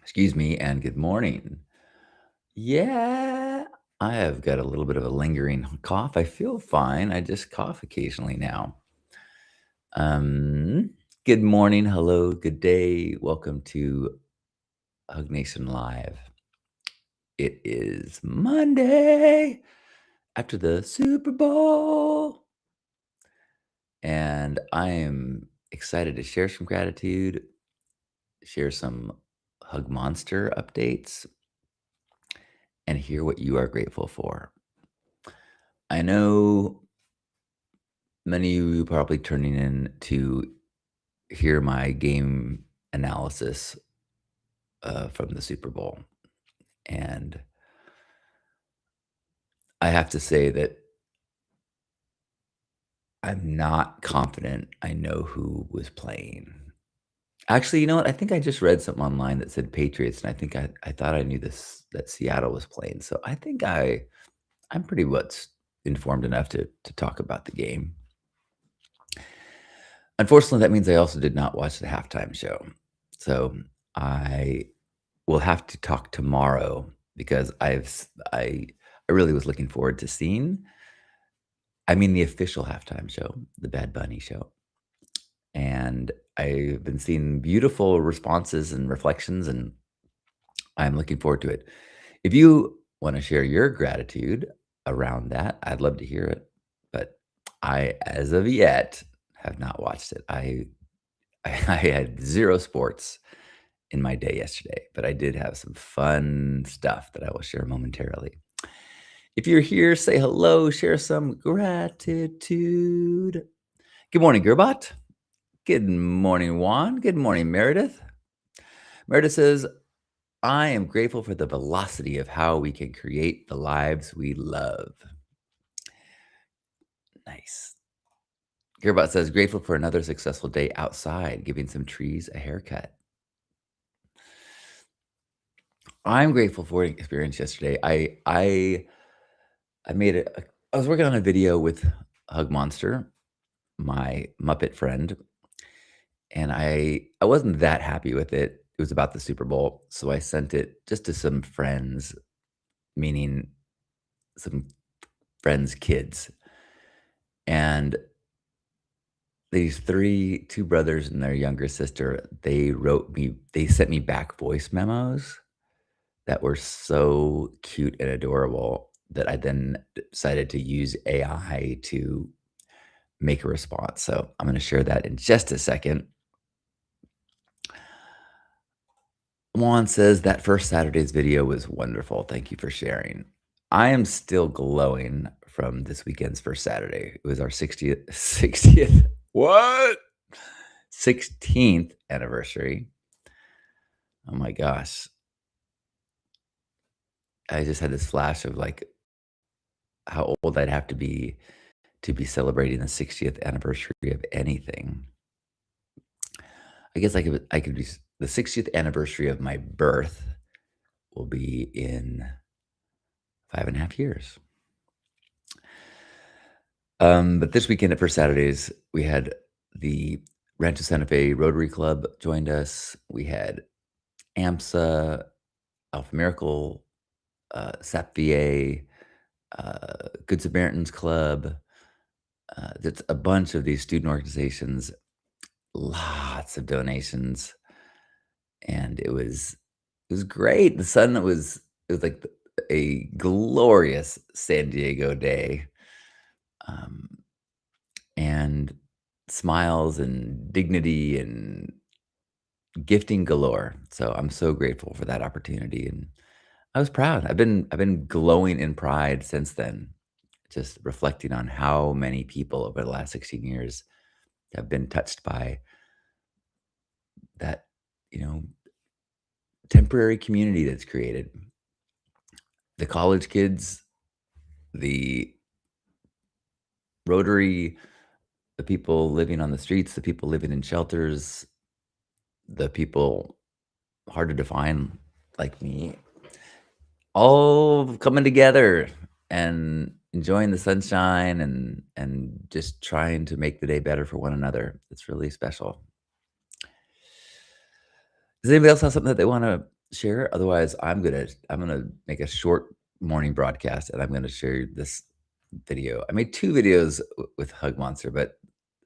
Excuse me, and good morning. Yeah, I have got a little bit of a lingering cough. I feel fine. I just cough occasionally now. Um, Good morning, hello, good day. Welcome to Hug Nation Live. It is Monday after the Super Bowl, and I am excited to share some gratitude, share some Hug Monster updates, and hear what you are grateful for. I know many of you probably turning in to hear my game analysis from the Super Bowl. And I have to say that I'm not confident I know who was playing. Actually, you know what? I think I just read something online that said Patriots, and I thought I knew this that Seattle was playing. So I think I'm pretty much informed enough to talk about the game. Unfortunately, that means I also did not watch the halftime show. So I will have to talk tomorrow because I really was looking forward to seeing the official halftime show, the Bad Bunny show, and I've been seeing beautiful responses and reflections, and I'm looking forward to it. If you wanna share your gratitude around that, I'd love to hear it, but I, as of yet, have not watched it. I had 0 sports in my day yesterday, but I did have some fun stuff that I will share momentarily. If you're here, say hello, share some gratitude. Good morning, Gerbot. Good morning, Juan. Good morning, Meredith. Meredith says, I am grateful for the velocity of how we can create the lives we love. Nice. Gerbot says, grateful for another successful day outside, giving some trees a haircut. I'm grateful for an experience yesterday. I made a I was working on a video with Hug Monster, my Muppet friend, and I wasn't that happy with it. It was about the Super Bowl, so I sent it just to some friends, meaning some friends' kids. And these 2 brothers and their younger sister, they sent me back voice memos that were so cute and adorable that I then decided to use AI to make a response. So I'm gonna share that in just a second. Juan says that first Saturday's video was wonderful. Thank you for sharing. I am still glowing from this weekend's first Saturday. It was our 60th what? 16th anniversary. Oh my gosh. I just had this flash of like how old I'd have to be celebrating the 60th anniversary of anything. I guess I could be the 60th anniversary of my birth will be in 5.5 years. But this weekend at First Saturdays, we had the Rancho Santa Fe Rotary Club joined us. We had AMSA, Alpha Miracle, SAP VA, Good Samaritans Club. That's a bunch of these student organizations, lots of donations, and it was great. It was like a glorious San Diego day. Um, and smiles and dignity and gifting galore. So I'm so grateful for that opportunity, and I was proud. I've been glowing in pride since then, just reflecting on how many people over the last 16 years have been touched by that, you know, temporary community that's created. The college kids, the Rotary, the people living on the streets, the people living in shelters, the people hard to define like me, all coming together and enjoying the sunshine and just trying to make the day better for one another. It's really special. Does anybody else have something that they wanna share? Otherwise, I'm gonna make a short morning broadcast, and I'm gonna share this video. I made 2 videos with Hug Monster, but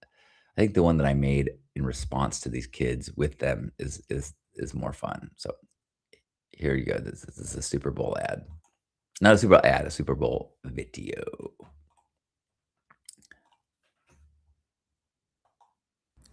I think the one that I made in response to these kids with them is more fun. So here you go. This is a Super Bowl ad. Not a Super Bowl ad, a Super Bowl video.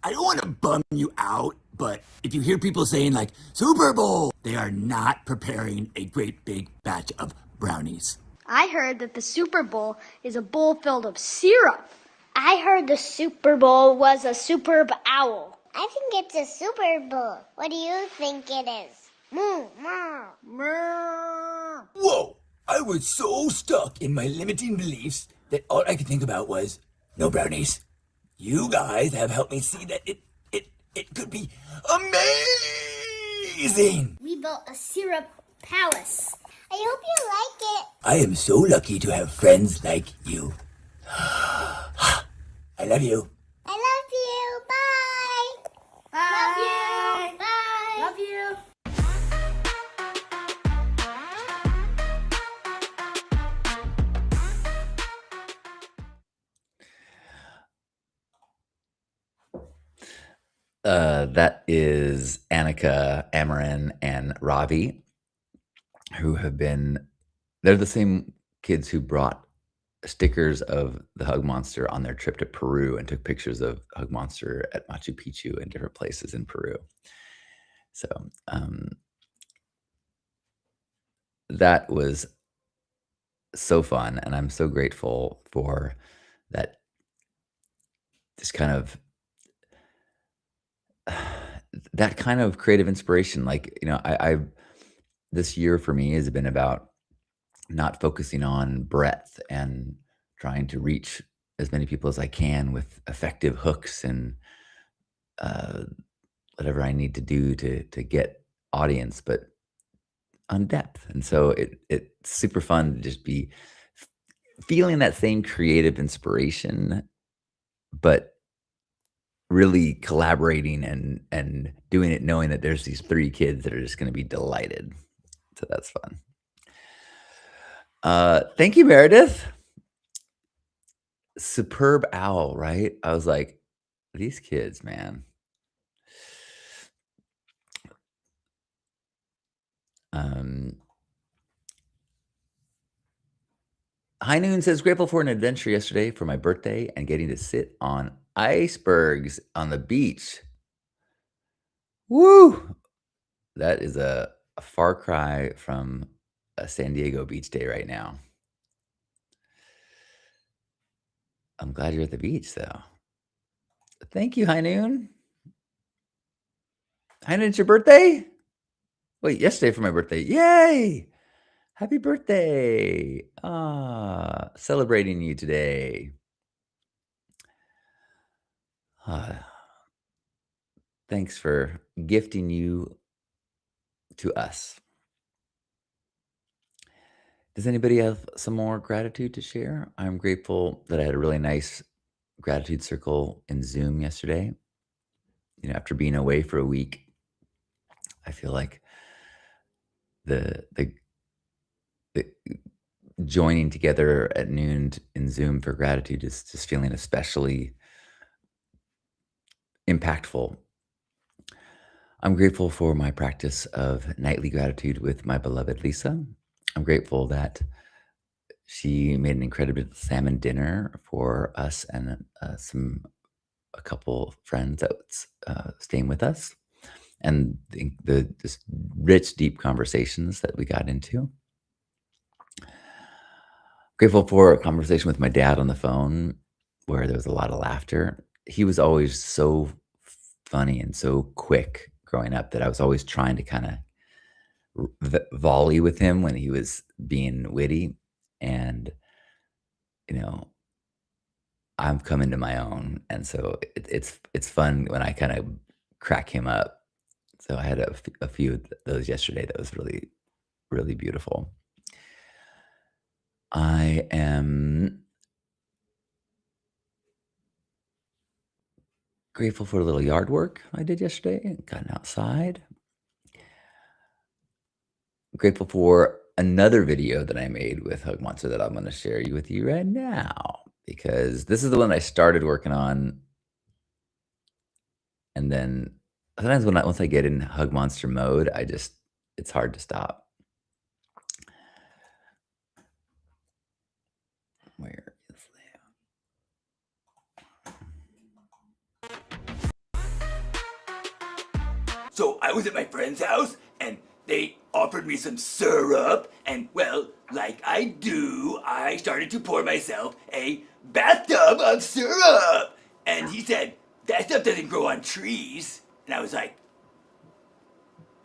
I don't want to bum you out, but if you hear people saying like Super Bowl, they are not preparing a great big batch of brownies. I heard that the Super Bowl is a bowl filled of syrup. I heard the Super Bowl was a superb owl. I think it's a Super Bowl. What do you think it is? Moo, moo, moo. Whoa! I was so stuck in my limiting beliefs that all I could think about was no brownies. You guys have helped me see that it could be amazing. We built a syrup palace. I hope you like it. I am so lucky to have friends like you. I love you. I love you. Bye. Bye. Love you. Bye. Love you. That is Annika, Amarin, and Ravi, who have been they're the same kids who brought stickers of the Hug Monster on their trip to Peru and took pictures of Hug Monster at Machu Picchu and different places in Peru. So, that was so fun, and I'm so grateful for that just kind of that kind of creative inspiration. Like, I've this year for me has been about not focusing on breadth and trying to reach as many people as I can with effective hooks and uh, whatever I need to do to get audience, but on depth. And so it's super fun to just be feeling that same creative inspiration, but really collaborating and doing it knowing that there's these 3 kids that are just gonna be delighted. So that's fun. Thank you, Meredith. Superb owl, right? I was like, "These kids, man." Um, High Noon says, "Grateful for an adventure yesterday for my birthday and getting to sit on icebergs on the beach." Woo! That is a far cry from a San Diego beach day right now. I'm glad you're at the beach, though. Thank you, High Noon. High Noon, it's your birthday? Wait, yesterday for my birthday. Yay! Happy birthday! Ah, celebrating you today. Ah, thanks for gifting you to us. Does anybody have some more gratitude to share? I'm grateful that I had a really nice gratitude circle in Zoom yesterday. After being away for a week, I feel like the the joining together at noon in Zoom for gratitude is just feeling especially impactful. I'm grateful for my practice of nightly gratitude with my beloved Lisa. I'm grateful that she made an incredible salmon dinner for us and a couple friends that's staying with us, and the just rich, deep conversations that we got into. Grateful for a conversation with my dad on the phone where there was a lot of laughter. He was always so funny and so quick growing up that I was always trying to kind of volley with him when he was being witty. And, you know, I'm coming to my own. And so it's fun when I kind of crack him up. So I had a few of those yesterday. That was really, really beautiful. I am grateful for a little yard work I did yesterday, gotten outside. Grateful for another video that I made with Hug Monster that I'm going to share with you right now, because this is the one I started working on, and then sometimes once I get in Hug Monster mode, it's hard to stop. Where is So I was at my friend's house and they offered me some syrup, and well, like I do, I started to pour myself a bathtub of syrup. And he said, that stuff doesn't grow on trees. And I was like,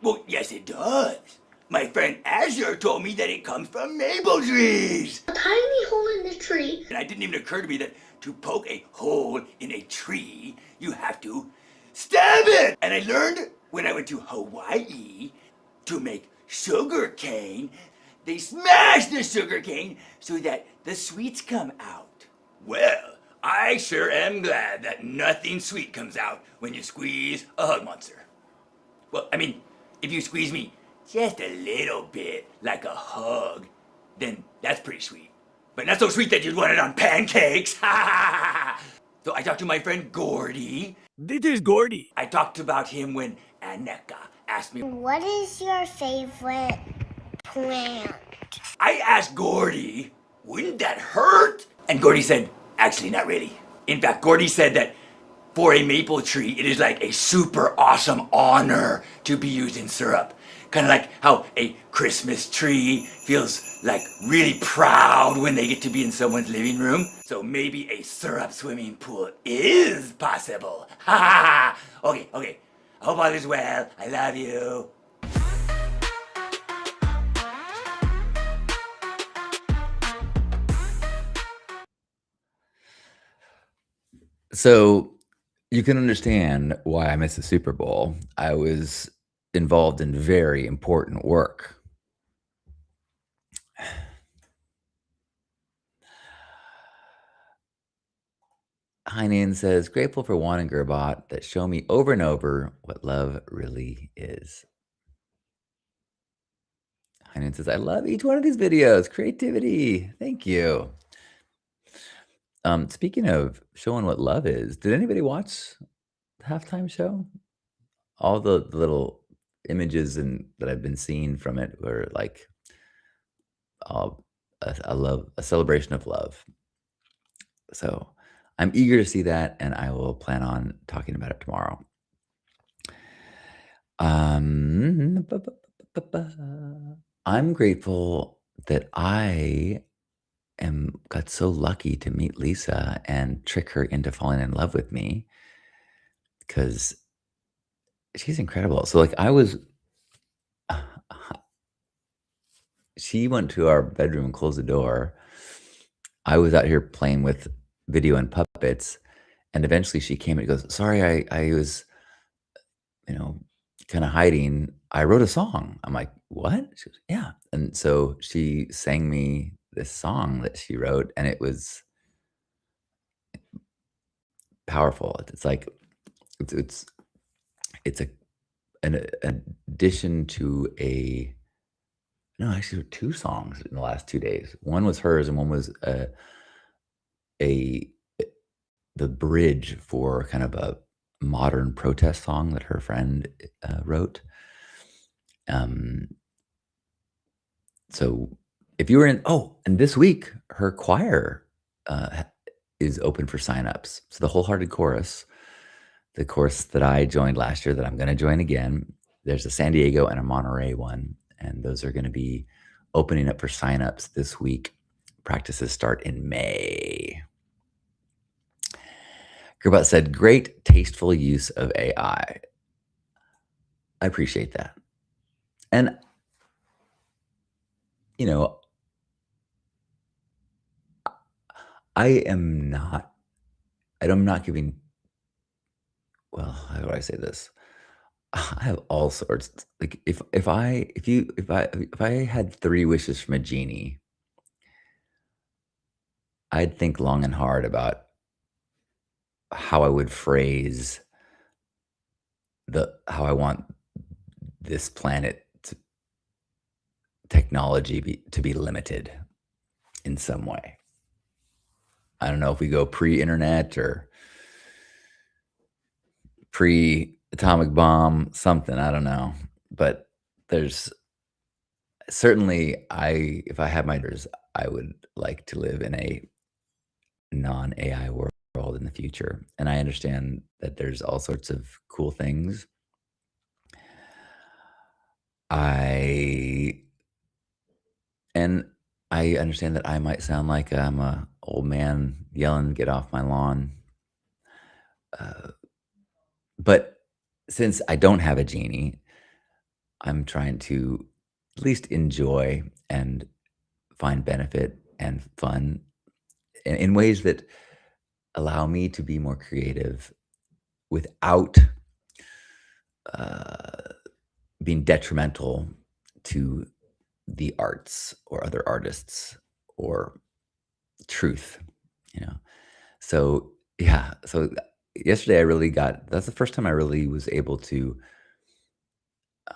well, yes, it does. My friend Azure told me that it comes from maple trees. A tiny hole in the tree. And it didn't even occur to me that to poke a hole in a tree, you have to stab it. And I learned when I went to Hawaii to make sugar cane, they smash the sugar cane so that the sweets come out. Well, I sure am glad that nothing sweet comes out when you squeeze a Hug Monster. Well, I mean, if you squeeze me just a little bit, like a hug, then that's pretty sweet. But not so sweet that you'd want it on pancakes. So I talked to my friend Gordy. This is Gordy. I talked about him when Aneka asked me. What is your favorite plant? I asked Gordy, wouldn't that hurt? And Gordy said, actually, not really. In fact, Gordy said that for a maple tree, it is like a super awesome honor to be used in syrup. Kind of like how a Christmas tree feels like really proud when they get to be in someone's living room. So maybe a syrup swimming pool is possible. Ha ha ha! Okay. I hope all is well. I love you. So you can understand why I missed the Super Bowl. I was involved in very important work. Heinen says, grateful for Juan and Gerbot that show me over and over what love really is. Heinen says, I love each one of these videos. Creativity. Thank you. Speaking of showing what love is, did anybody watch the halftime show? All the little images that I've been seeing from it were like a celebration of love. So I'm eager to see that, and I will plan on talking about it tomorrow. I'm grateful that I got so lucky to meet Lisa and trick her into falling in love with me, because she's incredible. So like she went to our bedroom and closed the door. I was out here playing with video and puppets, and eventually she came and goes, sorry, I was, kind of hiding. I wrote a song. I'm like, what? She goes, yeah. And so she sang me this song that she wrote, and it was powerful. It's like, it's an addition to actually 2 songs in the last 2 days. One was hers and one was the bridge for kind of a modern protest song that her friend wrote. So if you were and this week her choir is open for signups. So the Wholehearted Chorus, the course that I joined last year that I'm going to join again, there's a San Diego and a Monterey one, and those are going to be opening up for signups this week. Practices start in May. Gerbot said, great, tasteful use of AI. I appreciate that. And, I'm not giving, well, how do I say this? I have all sorts. Like if I had 3 wishes from a genie, I'd think long and hard about how I would phrase how I want this planet technology to be limited in some way. I don't know if we go pre-internet or pre-atomic bomb, something, I don't know. But there's certainly if I had my druthers, I would like to live in a non-AI world in the future. And I understand that there's all sorts of cool things. I and I understand that I might sound like I'm a old man yelling, "Get off my lawn." Uh, but since I don't have a genie, I'm trying to at least enjoy and find benefit and fun in ways that allow me to be more creative without uh, being detrimental to the arts or other artists or truth, you know? So, yeah, so yesterday I really got that's the first time I really was able to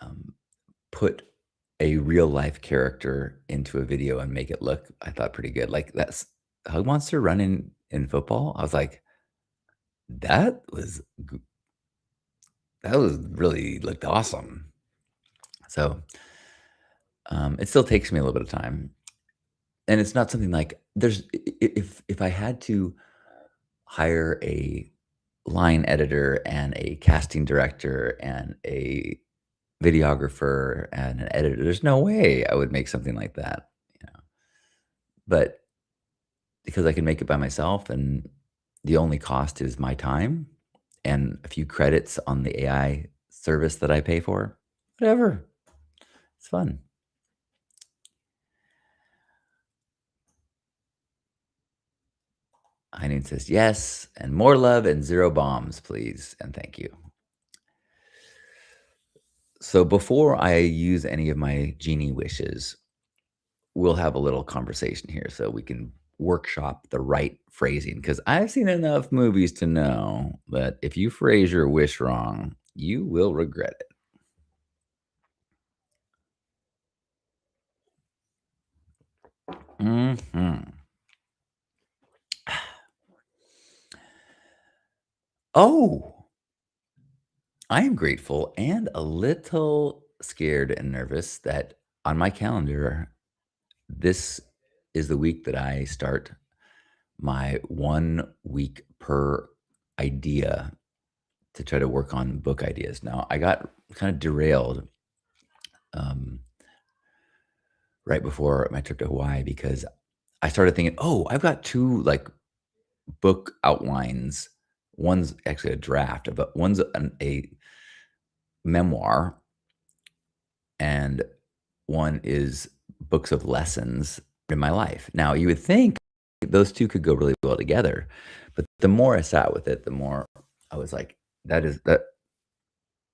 um, put a real life character into a video and make it look, I thought, pretty good. Like that's Hug Monster running in football. I was like, that was that was really looked awesome. So it still takes me a little bit of time, and it's not something like if I had to hire a line editor and a casting director and a videographer and an editor, there's no way I would make something like that, you know. But because I can make it by myself and the only cost is my time and a few credits on the AI service that I pay for, whatever. It's fun. Eileen says, yes, and more love and zero bombs, please. And thank you. So before I use any of my genie wishes, we'll have a little conversation here so we can workshop the right phrasing. Because I've seen enough movies to know that if you phrase your wish wrong, you will regret it. Mhm. Oh, I am grateful and a little scared and nervous that on my calendar, this is the week that I start my 1 week per idea to try to work on book ideas. Now, I got kind of derailed um, right before my trip to Hawaii because I started thinking, oh, I've got two like book outlines. One's actually a draft, but one's a memoir, and one is books of lessons in my life. Now, you would think those two could go really well together, but the more I sat with it, the more I was like, that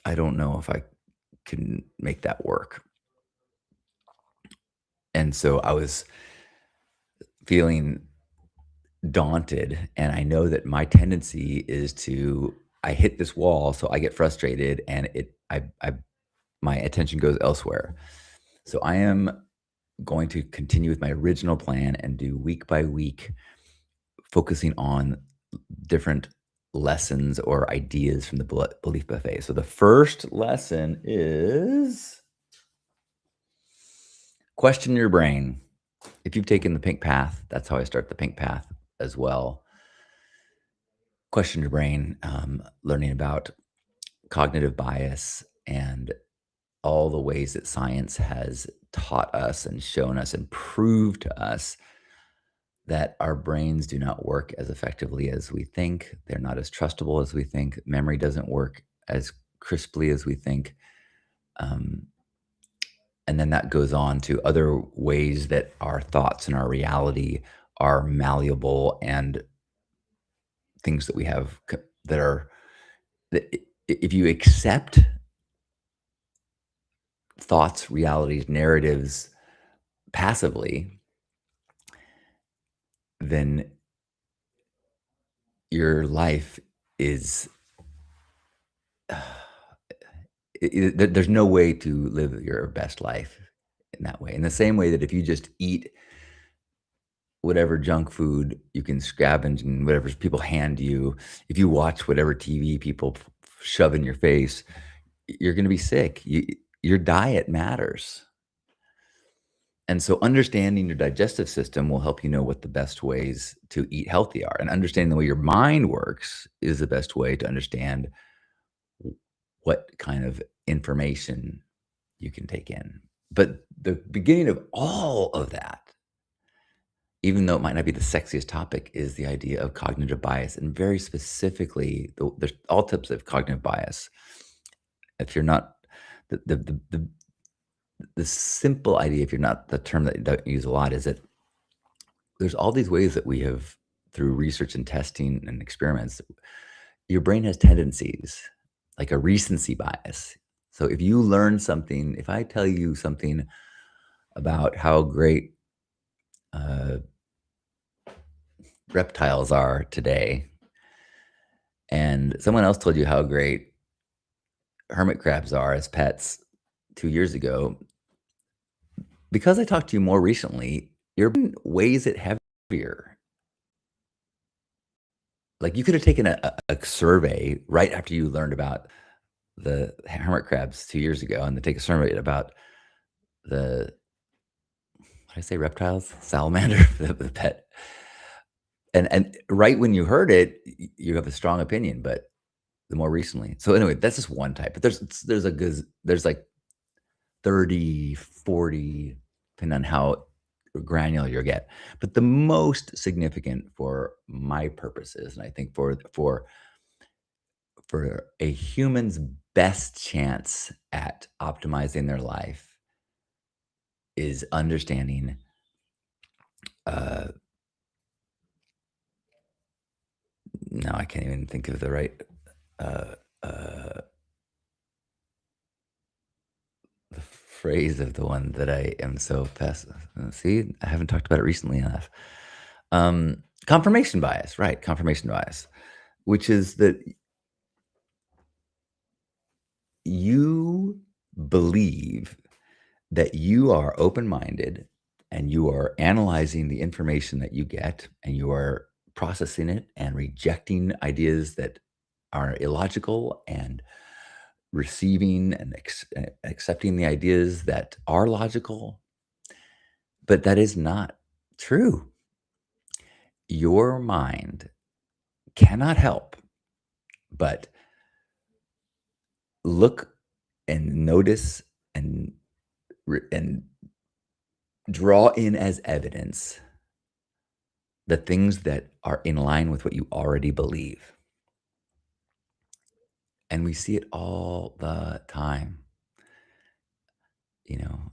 I don't know if I can make that work. And so I was feeling daunted, and I know that my tendency is to I hit this wall, so I get frustrated and I my attention goes elsewhere. So I am going to continue with my original plan and do week by week, focusing on different lessons or ideas from the belief buffet. So the first lesson is question your brain. If you've taken the pink path, that's how I start the pink path as well. Question your brain, learning about cognitive bias and all the ways that science has taught us and shown us and proved to us that our brains do not work as effectively as we think. They're not as trustable as we think. Memory doesn't work as crisply as we think. Um, and then that goes on to other ways that our thoughts and our reality are malleable and things that we have that are that if you accept thoughts, realities, narratives passively, then your life is there's no way to live your best life in that way. In the same way that if you just eat whatever junk food you can scavenge and whatever people hand you, if you watch whatever TV people shove in your face, you're going to be sick. Your diet matters. And so understanding your digestive system will help you know what the best ways to eat healthy are. And understanding the way your mind works is the best way to understand what kind of information you can take in. But the beginning of all of that, even though it might not be the sexiest topic, is the idea of cognitive bias. And very specifically, there's all types of cognitive bias. If you're not, the simple idea, if you're not, the term that you don't use a lot, is that there's all these ways that we have, through research and testing and experiments, your brain has tendencies, like a recency bias. So if you learn something, if I tell you something about how great reptiles are today, and someone else told you how great hermit crabs are as pets 2 years ago, because I talked to you more recently, your brain weighs it heavier. Like, you could have taken a survey right after you learned about the hermit crabs 2 years ago, and then take a survey about the, what did I say, reptiles? Salamander, the pet. And right when you heard it, you have a strong opinion, but the more recently. So anyway, that's just one type. But there's like 30, 40, depending on how granular you get. But the most significant for my purposes, and I think for a human's best chance at optimizing their life, is understanding no, I can't even think of the right uh, uh, the phrase of the one that I am so fast. See, I haven't talked about it recently enough. Confirmation bias, right? Confirmation bias, which is that you believe that you are open-minded and you are analyzing the information that you get, and you are processing it and rejecting ideas that are illogical, and receiving and accepting the ideas that are logical. But that is not true. Your mind cannot help but look and notice and and draw in as evidence the things that are in line with what you already believe. And we see it all the time, you know,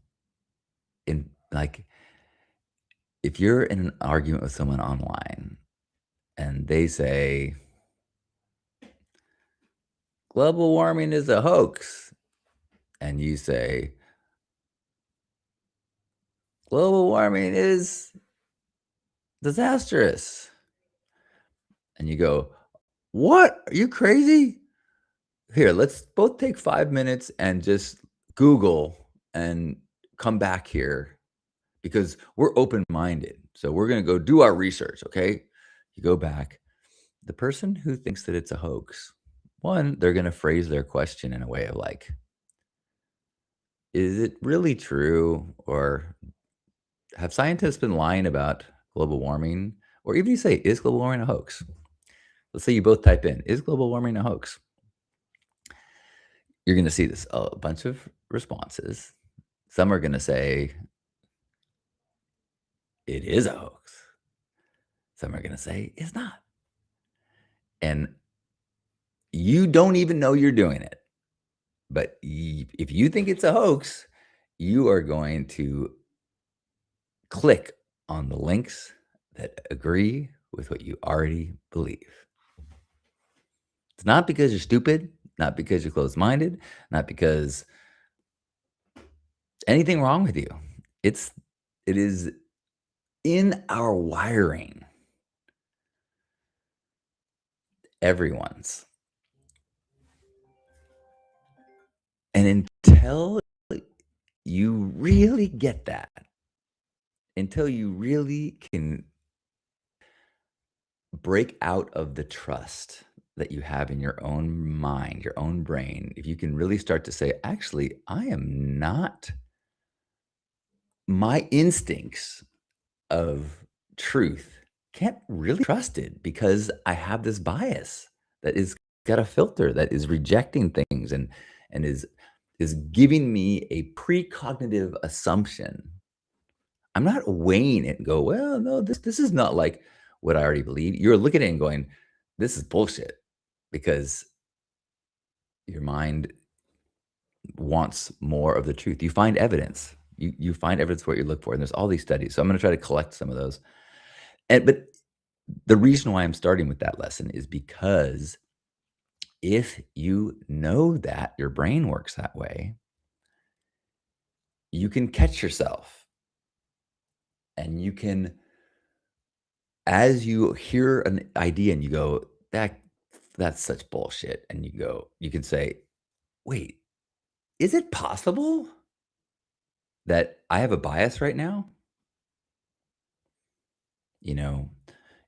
in like, if you're in an argument with someone online and they say global warming is a hoax, and you say global warming is disastrous, and you go, what? Are you crazy? Here, let's both take 5 minutes and just Google and come back here, because we're open minded. So we're going to go do our research. Okay. You go back. The person who thinks that it's a hoax, one, they're going to phrase their question in a way of like, is it really true? Or have scientists been lying about global warming? Or even you say, is global warming a hoax? Let's say you both type in, is global warming a hoax? You're going to see this, a bunch of responses. Some are going to say, it is a hoax. Some are going to say, it's not. And you don't even know you're doing it. But if you think it's a hoax, you are going to click on the links that agree with what you already believe. It's not because you're stupid, not because you're closed-minded, not because anything wrong with you. It is in our wiring. Everyone's. And until you really get that, until you really can break out of the trust that you have in your own mind, your own brain, if you can really start to say, actually, I am not my instincts of truth can't really be trusted because I have this bias that is got a filter that is rejecting things and is giving me a precognitive assumption. I'm not weighing it and go, well, no, this is not like what I already believe. You're looking at it and going, this is bullshit because your mind wants more of the truth. You find evidence. You find evidence what you look for, and there's all these studies. So I'm going to try to collect some of those. But the reason why I'm starting with that lesson is because if you know that your brain works that way, you can catch yourself and you can, as you hear an idea and you go, that's such bullshit. And you can say, wait, is it possible that I have a bias right now? You know,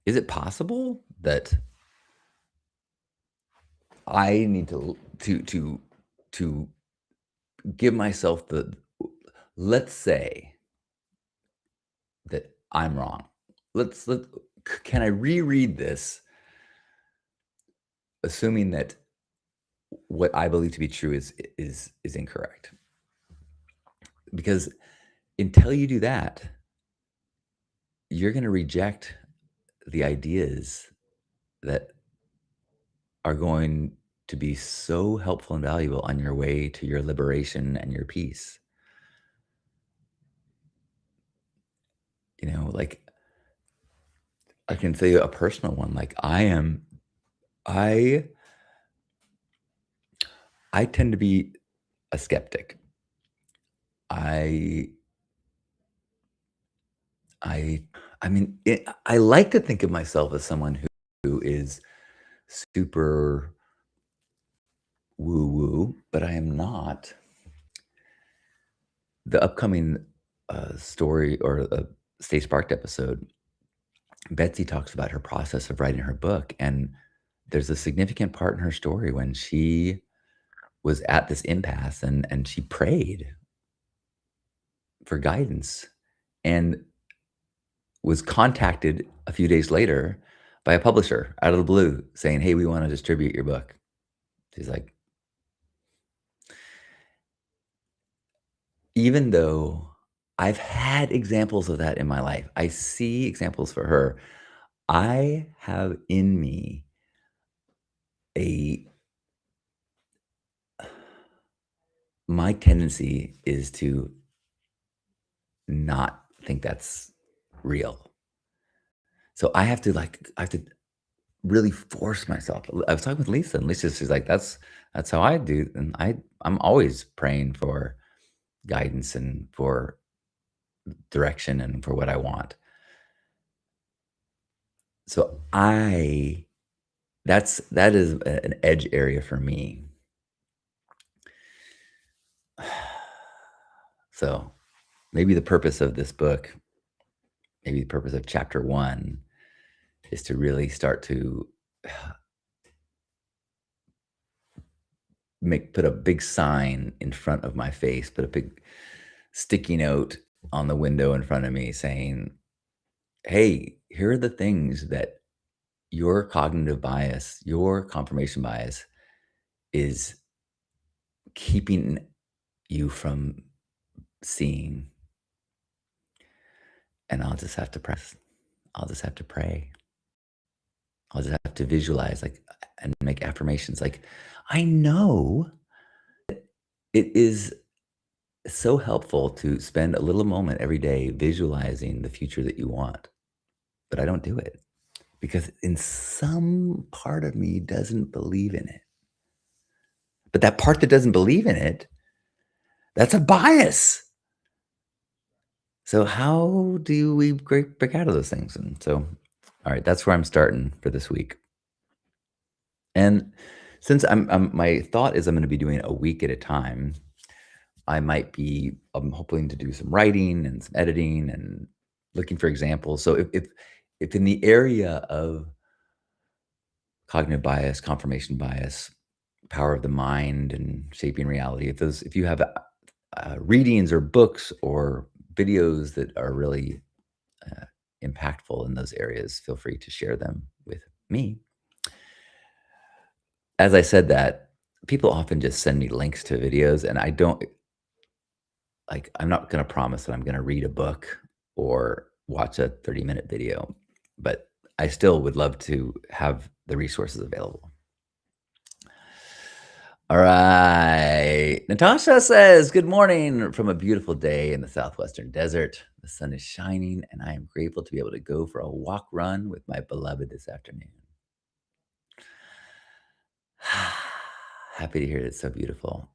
is it possible that I need to give myself the let's say that I'm wrong. Let Can I reread this assuming that what I believe to be true is incorrect? Because until you do that, you're going to reject the ideas that are going to be so helpful and valuable on your way to your liberation and your peace. Like I can say a personal one. Like I I tend to be a skeptic. I I I mean, I like to think of myself as someone who is super woo woo, but I am not. The upcoming story or Stay Sparked episode, Betsy talks about her process of writing her book. And there's a significant part in her story when she was at this impasse and she prayed for guidance and was contacted a few days later by a publisher out of the blue saying, "Hey, we want to distribute your book." She's like, even though I've had examples of that in my life, I see examples for her. I have in me a my tendency is to not think that's real. So I have to really force myself. I was talking with Lisa, and she's like, that's how I do. And I'm always praying for guidance and for direction and for what I want. So that is an edge area for me. So maybe the purpose of this book, maybe the purpose of chapter 1 is to really start to put a big sign in front of my face, put a big sticky note on the window in front of me saying, "Hey, here are the things that your cognitive bias, your confirmation bias is keeping you from seeing." And I'll just have to press. I'll just have to pray. I'll just have to visualize and make affirmations like, I know it is so helpful to spend a little moment every day visualizing the future that you want, but I don't do it because in some part of me doesn't believe in it. But that part that doesn't believe in it, that's a bias. So how do we break out of those things? And so, all right, that's where I'm starting for this week. And since my thought is I'm going to be doing a week at a time, I'm hoping to do some writing and some editing and looking for examples. So if in the area of cognitive bias, confirmation bias, power of the mind, and shaping reality, if you have readings or books or videos that are really impactful in those areas, feel free to share them with me. As I said that, people often just send me links to videos, and I don't like, I'm not gonna promise that I'm gonna read a book or watch a 30-minute video, but I still would love to have the resources available. All right. Natasha says, "Good morning from a beautiful day in the southwestern desert. The sun is shining, and I am grateful to be able to go for a walk run with my beloved this afternoon." Happy to hear it's so beautiful.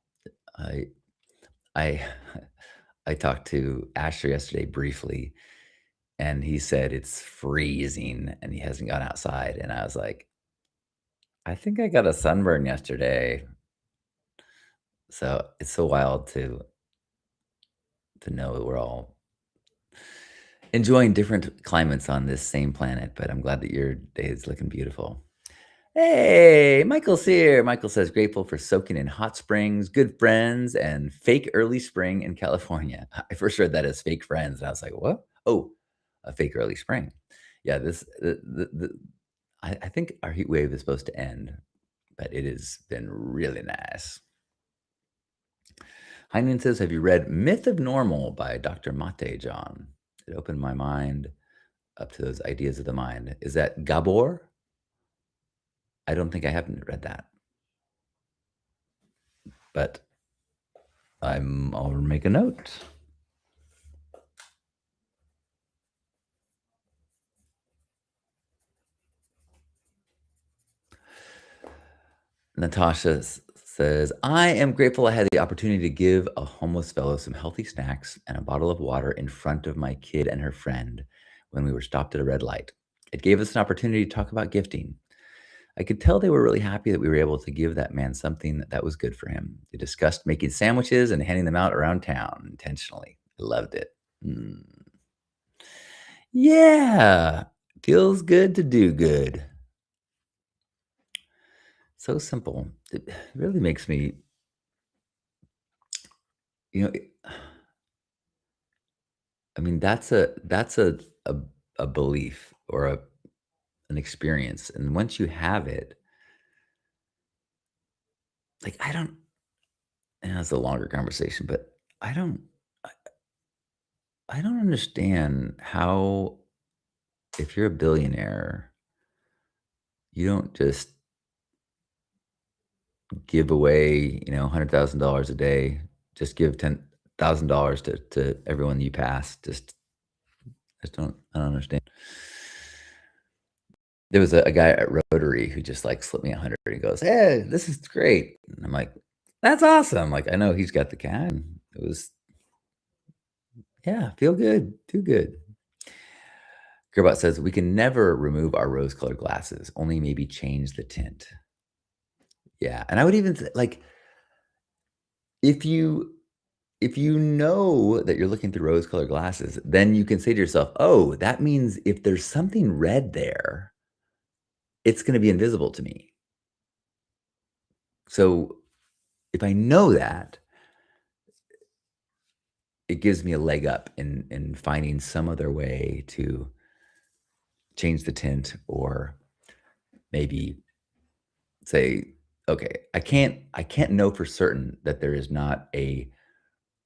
I I I talked to Asher yesterday briefly, and he said it's freezing and he hasn't gone outside. And I was like, I think I got a sunburn yesterday. So it's so wild to know that we're all enjoying different climates on this same planet, but I'm glad that your day is looking beautiful. Hey, Michael's here. Michael says, grateful for soaking in hot springs, good friends, and fake early spring in California. I first read that as fake friends, and I was like, what? Oh, a fake early spring. Yeah, I think our heat wave is supposed to end, but it has been really nice. Heinen says, have you read Myth of Normal by Dr. Mate John? It opened my mind up to those ideas of the mind. Is that Gabor? I don't think I haven't read that. But I'll make a note. Natasha says, I am grateful I had the opportunity to give a homeless fellow some healthy snacks and a bottle of water in front of my kid and her friend when we were stopped at a red light. It gave us an opportunity to talk about gifting. I could tell they were really happy that we were able to give that man something that was good for him. They discussed making sandwiches and handing them out around town intentionally. I loved it. Yeah, feels good to do good. So simple. It really makes me, you know, I mean, that's a belief or an experience, and once you have it, like, I don't and it's a longer conversation, but I don't I I don't understand how if you're a billionaire, you don't just give away, $100,000 a day, just give $10,000 to everyone you pass, I don't understand. There was a guy at Rotary who just, like, slipped me 100. He goes, "Hey, this is great." And I'm like, "That's awesome." Like, I know he's got the cash. It was yeah, feel good, do good. Gerbot says, "We can never remove our rose-colored glasses, only maybe change the tint." Yeah, and I would even like, if you know that you're looking through rose-colored glasses, then you can say to yourself, "Oh, that means if there's something red there, it's gonna be invisible to me." So, if I know that, it gives me a leg up in finding some other way to change the tint or maybe say, "Okay, I can't know for certain that there is not a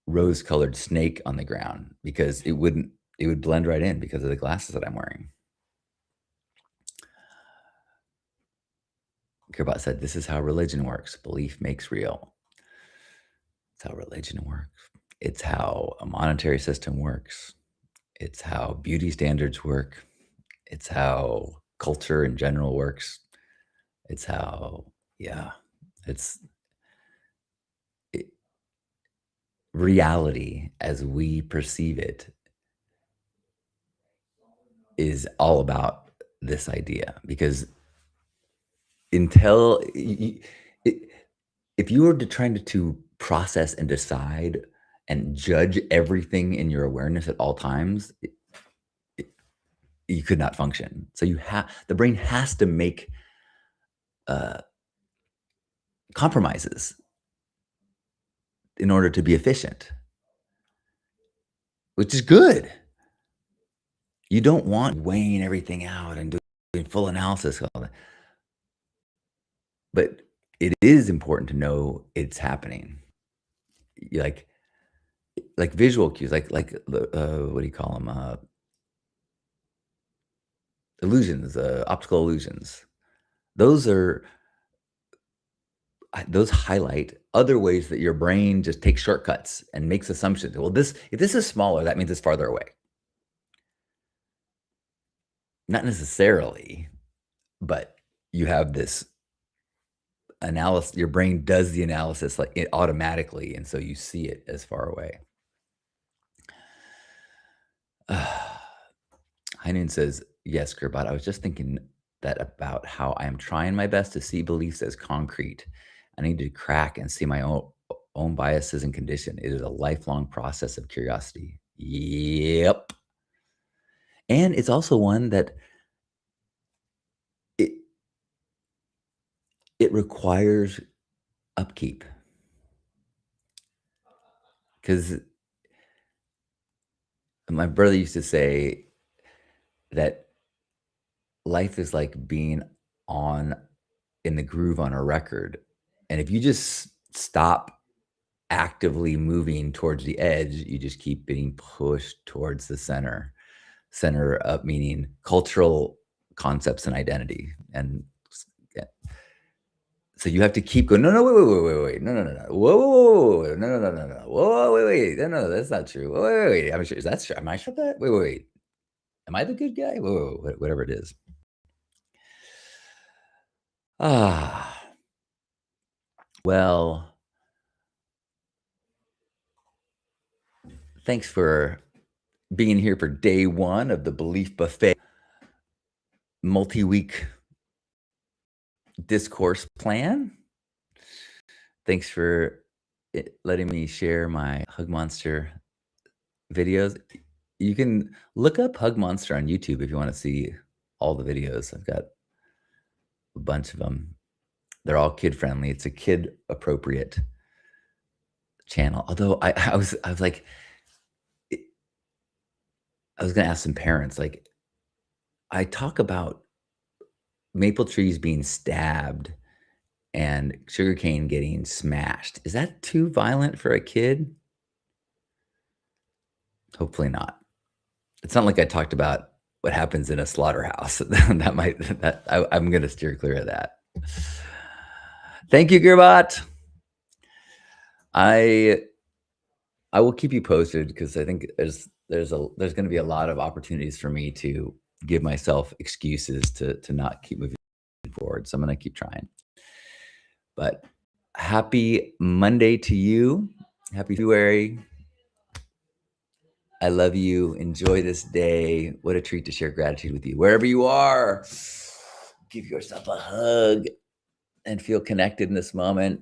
rose-colored snake on the ground," because it would blend right in because of the glasses that I'm wearing. Kirbot said, "This is how religion works. Belief makes real." It's how religion works. It's how a monetary system works. It's how beauty standards work. It's how culture in general works. It's how, yeah, it's it, reality as we perceive it is all about this idea because until y- y- i- if you were to trying to process and decide and judge everything in your awareness at all times, you could not function. So the brain has to make uh, compromises in order to be efficient, which is good. You don't want weighing everything out and doing full analysis. But it is important to know it's happening. Like visual cues, like the what do you call them? Illusions, optical illusions. Those highlight other ways that your brain just takes shortcuts and makes assumptions. Well, if this is smaller, that means it's farther away. Not necessarily, but you have this analysis. Your brain does the analysis like it automatically, and so you see it as far away. Heinun says, yes, Gerbot, I was just thinking that about how I am trying my best to see beliefs as concrete. I need to crack and see my own biases and condition. It is a lifelong process of curiosity. Yep. And it's also one that it requires upkeep. Because my brother used to say that life is like being in the groove on a record. And if you just stop actively moving towards the edge, you just keep being pushed towards the center up, meaning cultural concepts and identity. And yeah. So you have to keep going. No, wait. No. Whoa, no. Whoa, wait. No, that's not true. Wait. I'm sure. Is that true? Am I sure that? Wait. Am I the good guy? Whoa, whatever it is. Well, thanks for being here for day 1 of the Belief Buffet multi-week discourse plan. Thanks for letting me share my Hug Monster videos. You can look up Hug Monster on YouTube if you want to see all the videos. I've got a bunch of them. They're all kid friendly. It's a kid appropriate channel. Although I was like, I was going to ask some parents, like, I talk about maple trees being stabbed and sugarcane getting smashed. Is that too violent for a kid? Hopefully not. It's not like I talked about what happens in a slaughterhouse. I'm going to steer clear of that. Thank you, Gerbot. I will keep you posted because I think there's going to be a lot of opportunities for me to give myself excuses to not keep moving forward. So I'm going to keep trying. But happy Monday to you. Happy February. I love you. Enjoy this day. What a treat to share gratitude with you. Wherever you are, give yourself a hug and feel connected in this moment.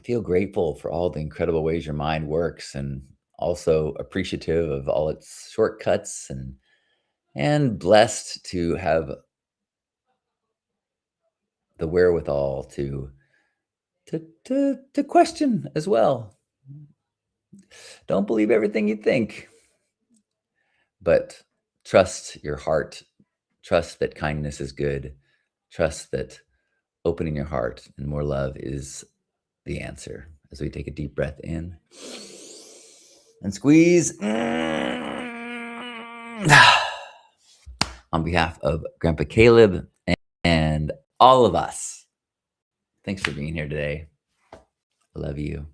Feel grateful for all the incredible ways your mind works, and also appreciative of all its shortcuts, and blessed to have the wherewithal to question as well. Don't believe everything you think, but trust your heart. Trust that kindness is good. Trust that opening your heart and more love is the answer. As we take a deep breath in and squeeze. On behalf of Grandpa Caleb and all of us, thanks for being here today. I love you.